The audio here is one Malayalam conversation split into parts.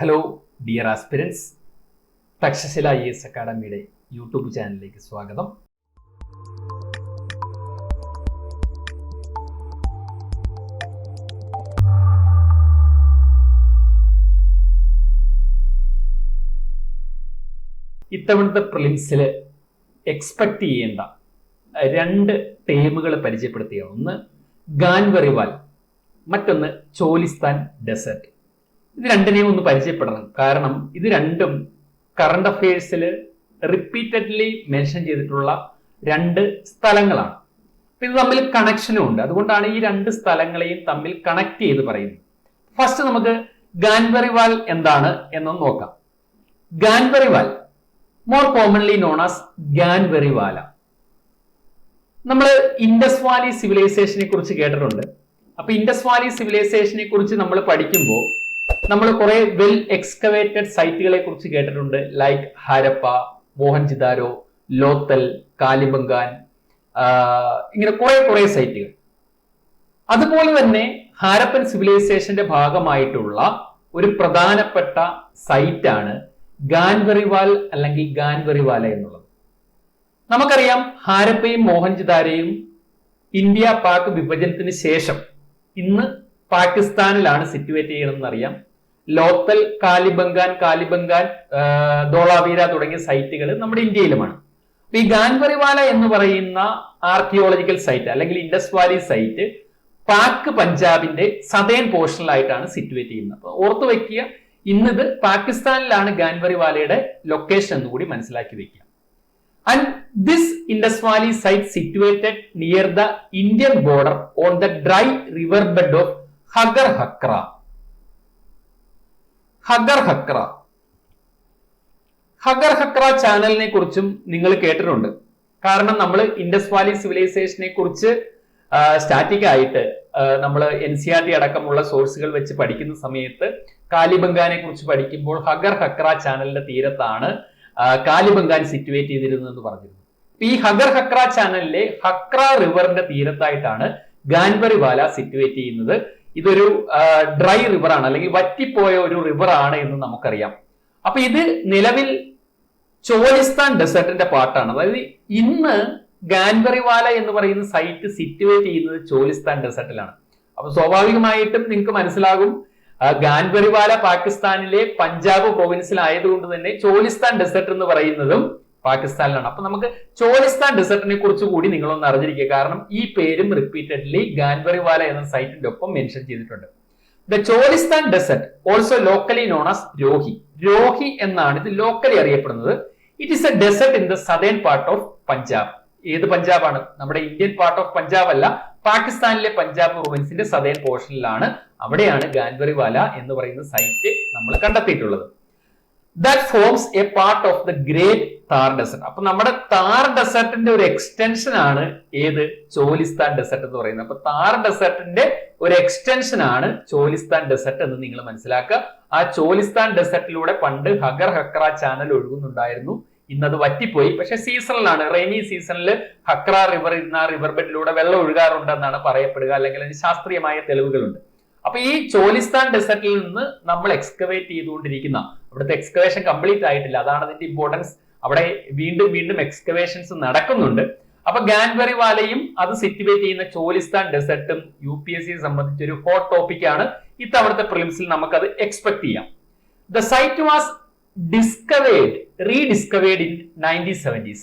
Hello dear aspirants, Takshashila IAS അക്കാഡമിയുടെ യൂട്യൂബ് ചാനലിലേക്ക് സ്വാഗതം. ഇത്തവണത്തെ പ്രിലിംസിൽ എക്സ്പെക്ട് ചെയ്യേണ്ട രണ്ട് ടേമുകൾ പരിചയപ്പെടുത്തുകയാണ്. ഒന്ന് ഗാൻവറിവാൽ, മറ്റൊന്ന് ചോലിസ്ഥാൻ ഡെസേർട്ട്. ഇത് രണ്ടിനെയും ഒന്ന് പരിചയപ്പെടണം. കാരണം ഇത് രണ്ടും കറണ്ട് അഫയേഴ്സിൽ റിപ്പീറ്റഡ്ലി മെൻഷൻ ചെയ്തിട്ടുള്ള രണ്ട് സ്ഥലങ്ങളാണ്. ഇത് തമ്മിൽ കണക്ഷനും ഉണ്ട്. അതുകൊണ്ടാണ് ഈ രണ്ട് സ്ഥലങ്ങളെയും തമ്മിൽ കണക്ട് ചെയ്ത് പറയുന്നത്. ഫസ്റ്റ് നമുക്ക് ഗാൻവറിവാൽ എന്താണ് എന്നൊന്ന് നോക്കാം. ഗാൻവറിവാൽ, മോർ കോമൺലി നോൺ ആസ് ഗാൻവറിവാല. നമ്മൾ ഇൻഡസ് വാലി സിവിലൈസേഷനെ കുറിച്ച് കേട്ടിട്ടുണ്ട്. അപ്പൊ ഇൻഡസ് വാലി സിവിലൈസേഷനെ കുറിച്ച് നമ്മൾ പഠിക്കുമ്പോൾ നമ്മൾ കുറെ വെൽ എക്സ്കവേറ്റഡ് സൈറ്റുകളെ കുറിച്ച് കേട്ടിട്ടുണ്ട്. ലൈക്ക് ഹാരപ്പ, മോഹൻജിദാരോ, ലോത്തൽ, കാലിബംഗാൻ, ഇങ്ങനെ കുറെ സൈറ്റുകൾ. അതുപോലെ തന്നെ ഹാരപ്പൻ സിവിലൈസേഷന്റെ ഭാഗമായിട്ടുള്ള ഒരു പ്രധാനപ്പെട്ട സൈറ്റാണ് ഗാൻവറിവാൽ അല്ലെങ്കിൽ ഗാൻവറിവാല എന്നുള്ളത്. നമുക്കറിയാം, ഹാരപ്പയും മോഹൻജിദാരയും ഇന്ത്യ പാക് വിഭജനത്തിന് ശേഷം ഇന്ന് പാകിസ്ഥാനിലാണ് സിറ്റുവേറ്റ് ചെയ്യണമെന്ന് അറിയാം. ലോത്തൽ, കാലിബംഗാൻ, ധോളാവീര തുടങ്ങിയ സൈറ്റുകൾ നമ്മുടെ ഇന്ത്യയിലുമാണ്. ഈ ഗാൻവറിവാല എന്ന് പറയുന്ന ആർക്കിയോളജിക്കൽ സൈറ്റ് അല്ലെങ്കിൽ ഇൻഡസ് വാലി സൈറ്റ് പാക് പഞ്ചാബിന്റെ സദേൺ പോർഷനിലായിട്ടാണ് സിറ്റുവേറ്റ് ചെയ്യുന്നത്. അപ്പൊ ഓർത്തു വെക്കുക, ഇന്നിത് പാകിസ്ഥാനിലാണ് ഗാൻവറിവാലയുടെ ലൊക്കേഷൻ എന്ന് കൂടി മനസ്സിലാക്കി വെക്കുക. And this Indus Valley site situated near the Indian border on the dry riverbed of Hagar Hakra. Hagar Hakra ചാനലിനെ കുറിച്ചും നിങ്ങൾ കേട്ടിട്ടുണ്ട്. കാരണം നമ്മൾ ഇൻഡസ് വാലി സിവിലൈസേഷനെ കുറിച്ച് സ്റ്റാറ്റിക് ആയിട്ട് നമ്മൾ NCERT അടക്കമുള്ള സോഴ്സുകൾ വെച്ച് പഠിക്കുന്ന സമയത്ത് കാലിബംഗാനെ കുറിച്ച് പഠിക്കുമ്പോൾ ഹഗർ ഹക്ര ചാനലിന്റെ തീരത്താണ് കാലിബംഗാൻ സിറ്റുവേറ്റ് ചെയ്തിരുന്നതെന്ന് പറഞ്ഞിരുന്നു. ഈ ഹഗർ ഹക്ര ചാനലിലെ ഹക്ര റിവറിന്റെ തീരത്തായിട്ടാണ് ഗാൻവറിവാല സിറ്റുവേറ്റ് ചെയ്യുന്നത്. ഇതൊരു ഡ്രൈ റിവർ ആണ്, അല്ലെങ്കിൽ വറ്റിപ്പോയ ഒരു റിവർ ആണ് എന്ന് നമുക്കറിയാം. അപ്പൊ ഇത് നിലവിൽ ചോലിസ്ഥാൻ ഡെസേർട്ടിന്റെ പാർട്ടാണ്. അതായത് ഇന്ന് ഗാൻവറിവാല എന്ന് പറയുന്ന സൈറ്റ് സിറ്റുവേറ്റ് ചെയ്യുന്നത് ചോലിസ്ഥാൻ ഡെസേർട്ടിലാണ്. അപ്പൊ സ്വാഭാവികമായിട്ടും നിങ്ങൾക്ക് മനസ്സിലാകും, ഗാൻവറിവാല പാകിസ്ഥാനിലെ പഞ്ചാബ് പ്രൊവിൻസിൽ ആയതുകൊണ്ട് തന്നെ ചോലിസ്ഥാൻ ഡെസേർട്ട് എന്ന് പറയുന്നതും പാകിസ്ഥാനിലാണ്. അപ്പൊ നമുക്ക് ചോലിസ്ഥാൻ ഡെസേർട്ടിനെ കുറിച്ച് കൂടി നിങ്ങളൊന്ന് അറിഞ്ഞിരിക്കുക. കാരണം ഈ പേരും റിപ്പീറ്റഡ്ലി ഗാൻവറിവാല എന്ന സൈറ്റിന്റെ ഒപ്പം മെൻഷൻ ചെയ്തിട്ടുണ്ട്. The Cholistan desert, also locally known as Rohi. Rohi എന്നാണ് ഇത് ലോക്കലി അറിയപ്പെടുന്നത്. It is a desert in the southern part of Punjab. ഏത് പഞ്ചാബാണ്? നമ്മുടെ ഇന്ത്യൻ പാർട്ട് ഓഫ് പഞ്ചാബ് അല്ല, പാകിസ്ഥാനിലെ പഞ്ചാബ് പ്രൊവിൻസിന്റെ സദേൺ പോർഷനിലാണ്. അവിടെയാണ് ഗാൻവറിവാല എന്ന് പറയുന്ന സൈറ്റ് നമ്മൾ കണ്ടെത്തിയിട്ടുള്ളത്. That forms a part of the great Thar desert. അപ്പൊ നമ്മുടെ താർ ഡെസേർട്ടിന്റെ ഒരു എക്സ്റ്റൻഷൻ ആണ് ഏത്? ചോലിസ്ഥാൻ ഡെസേർട്ട് എന്ന് പറയുന്നത്. അപ്പൊ താർ ഡെസേർട്ടിന്റെ ഒരു എക്സ്റ്റൻഷൻ ആണ് ചോലിസ്ഥാൻ ഡെസേർട്ട് എന്ന് നിങ്ങൾ മനസ്സിലാക്കുക. ആ ചോലിസ്ഥാൻ ഡെസേർട്ടിലൂടെ പണ്ട് ഹഗർ ഹക്ര ചാനൽ ഒഴുകുന്നുണ്ടായിരുന്നു. ഇന്നത് വറ്റിപ്പോയി. പക്ഷെ സീസണിലാണ്, റെയിനി സീസണിൽ ഹക്ര റിവർ എന്ന റിവർ ബെഡിലൂടെ വെള്ളം ഒഴുകാറുണ്ടെന്നാണ് പറയപ്പെടുക, അല്ലെങ്കിൽ അതിന് ശാസ്ത്രീയമായ തെളിവുകളുണ്ട്. അപ്പൊ ഈ ചോലിസ്ഥാൻ ഡെസേർട്ടിൽ നിന്ന് നമ്മൾ എക്സ്കവേറ്റ് ചെയ്തുകൊണ്ടിരിക്കുന്ന, അവിടുത്തെ എക്സ്കവേഷൻ കംപ്ലീറ്റ് ആയിട്ടില്ല, അതാണ് അതിന്റെ ഇമ്പോർട്ടൻസ്. അവിടെ വീണ്ടും എക്സ്കവേഷൻസ് നടക്കുന്നുണ്ട്. അപ്പൊ ഗാൻവറിവാലയും അത് സിറ്റുവേറ്റ് ചെയ്യുന്ന ചോലിസ്ഥാൻ ഡെസേർട്ടും UPSC സംബന്ധിച്ച് ഒരു ഹോട്ട് ടോപ്പിക് ആണ്. ഇത്തവണത്തെ പ്രിലിംസിൽ നമുക്കത് എക്സ്പെക്ട് ചെയ്യാം. The site was rediscovered in 1970s.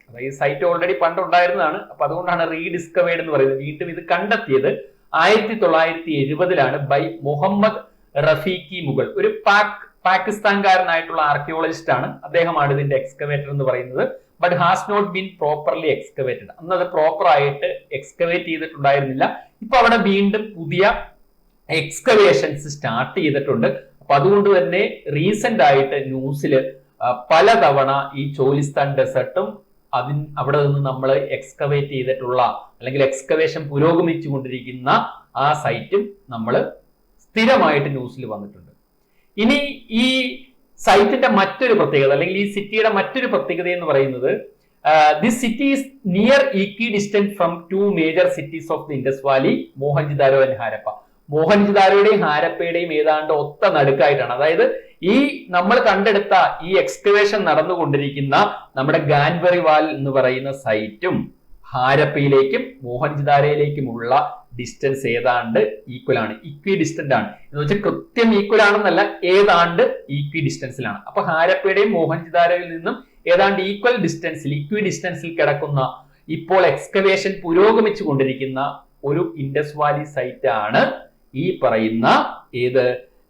അതായത് ഈ സൈറ്റ് ഓൾറെഡി പണ്ടുണ്ടായിരുന്നതാണ്. അപ്പൊ അതുകൊണ്ടാണ് റീഡിസ്കവേർഡ് എന്ന് പറയുന്നത്. വീണ്ടും ഇത് കണ്ടെത്തിയത് 1970 ബൈ മുഹമ്മദ് റഫീഖി മുഗൾ, ഒരു പാകിസ്ഥാൻകാരനായിട്ടുള്ള ആർക്കിയോളജിസ്റ്റ് ആണ്. അദ്ദേഹമാണ് ഇതിന്റെ എക്സ്കവേറ്റർ എന്ന് പറയുന്നത്. But has not been properly excavated. അന്ന് അത് പ്രോപ്പർ ആയിട്ട് എക്സ്കവേറ്റ് ചെയ്തിട്ടുണ്ടായിരുന്നില്ല. ഇപ്പൊ അവിടെ വീണ്ടും പുതിയ എക്സ്കവേഷൻസ് സ്റ്റാർട്ട് ചെയ്തിട്ടുണ്ട്. അപ്പൊ അതുകൊണ്ട് തന്നെ റീസെന്റ് ആയിട്ട് ന്യൂസില് പലതവണ ഈ ചോലിസ്ഥാൻ ഡെസേർട്ടും അവിടെ നിന്ന് നമ്മൾ എക്സ്കവേറ്റ് ചെയ്തിട്ടുള്ള അല്ലെങ്കിൽ എക്സ്കവേഷൻ പുരോഗമിച്ചു കൊണ്ടിരിക്കുന്ന ആ സൈറ്റും നമ്മൾ സ്ഥിരമായിട്ട് ന്യൂസിൽ വന്നിട്ടുണ്ട്. ഇനി ഈ സൈറ്റിന്റെ മറ്റൊരു പ്രത്യേകത, അല്ലെങ്കിൽ ഈ സിറ്റിയുടെ മറ്റൊരു പ്രത്യേകത എന്ന് പറയുന്നത്, this city is near equidistant from two major cities of the Indus valley, Mohenjodaro and Harappa. മോഹൻജദാരോയുടെയും ഹാരപ്പയുടെയും ഏതാണ്ട് ഒത്ത നടുക്കായിട്ടാണ്. അതായത് ഈ നമ്മൾ കണ്ടെടുത്ത ഈ എക്സ്കവേഷൻ നടന്നുകൊണ്ടിരിക്കുന്ന നമ്മുടെ ഗാൻബറിവാൽ എന്ന് പറയുന്ന സൈറ്റും ഹാരപ്പയിലേക്കും മോഹൻജദാരയിലേക്കുമുള്ള ഡിസ്റ്റൻസ് ഏതാണ്ട് ഈക്വൽ ആണ്, ഇക്വി ഡിസ്റ്റന്റ് ആണ്. എന്ന് വെച്ചാൽ കൃത്യം ഈക്വൽ ആണെന്നല്ല, ഏതാണ്ട് ഈക്വി ഡിസ്റ്റൻസിലാണ്. അപ്പൊ ഹാരപ്പയുടെയും മോഹൻജദാരയിൽ നിന്നും ഏതാണ്ട് ഈക്വൽ ഡിസ്റ്റൻസിൽ, ഇക്വി ഡിസ്റ്റൻസിൽ കിടക്കുന്ന, ഇപ്പോൾ എക്സ്കവേഷൻ പുരോഗമിച്ചു കൊണ്ടിരിക്കുന്ന ഒരു ഇൻഡസ് വാലി സൈറ്റ് ആണ് ഈ പറയുന്ന ഏത്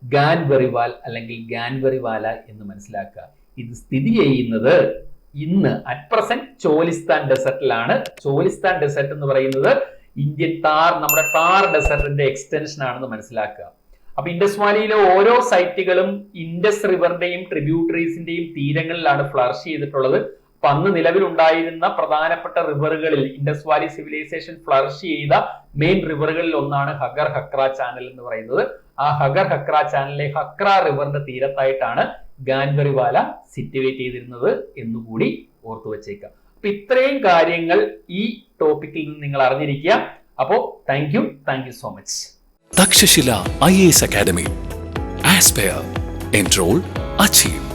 ഗാൻബറിവാൽ അല്ലെങ്കിൽ ഗാൻബറിവാല എന്ന് മനസ്സിലാക്കുക. ഇത് സ്ഥിതി ചെയ്യുന്നത് ഇന്ന് അറ്റ് പ്രസന്റ് ചോലിസ്ഥാൻ ഡെസർട്ടിലാണ്. ചോലിസ്ഥാൻ ഡെസർട്ട് എന്ന് പറയുന്നത് ഇന്ത്യൻ നമ്മുടെ താർ ഡെസർട്ടിന്റെ എക്സ്റ്റൻഷൻ ആണെന്ന് മനസ്സിലാക്കുക. അപ്പൊ ഇൻഡസ് വാലിയിലെ ഓരോ സൈറ്റുകളും ഇൻഡസ് റിവറിന്റെയും ട്രിബ്യൂട്ടറീസിന്റെയും തീരങ്ങളിലാണ് ഫ്ലറിഷ് ചെയ്തിട്ടുള്ളത്. അപ്പൊ അന്ന് നിലവിലുണ്ടായിരുന്ന പ്രധാനപ്പെട്ട റിവറുകളിൽ ഇൻഡസ് വാലി സിവിലൈസേഷൻ ഫ്ലറിഷ് ചെയ്ത മെയിൻ റിവറുകളിൽ ഒന്നാണ് ഹഗർ ഹക്ര ചാനൽ എന്ന് പറയുന്നത്. ആ ഹഗർ ഹക്ര ചാനലിലെ ഹക്ര റിവറിന്റെ തീരത്തായിട്ടാണ് ഗാൻബറിവാല സിറ്റുവേറ്റ് ചെയ്തിരുന്നത് എന്നുകൂടി ഓർത്തു വെച്ചേക്കാം. അപ്പൊ ഇത്രയും കാര്യങ്ങൾ ഈ ടോപ്പിക്കിൽ നിന്ന് നിങ്ങൾ അറിഞ്ഞിരിക്കുക. അപ്പോ thank you so much. Takshashila IAS academy. Aspire, enroll, achieve.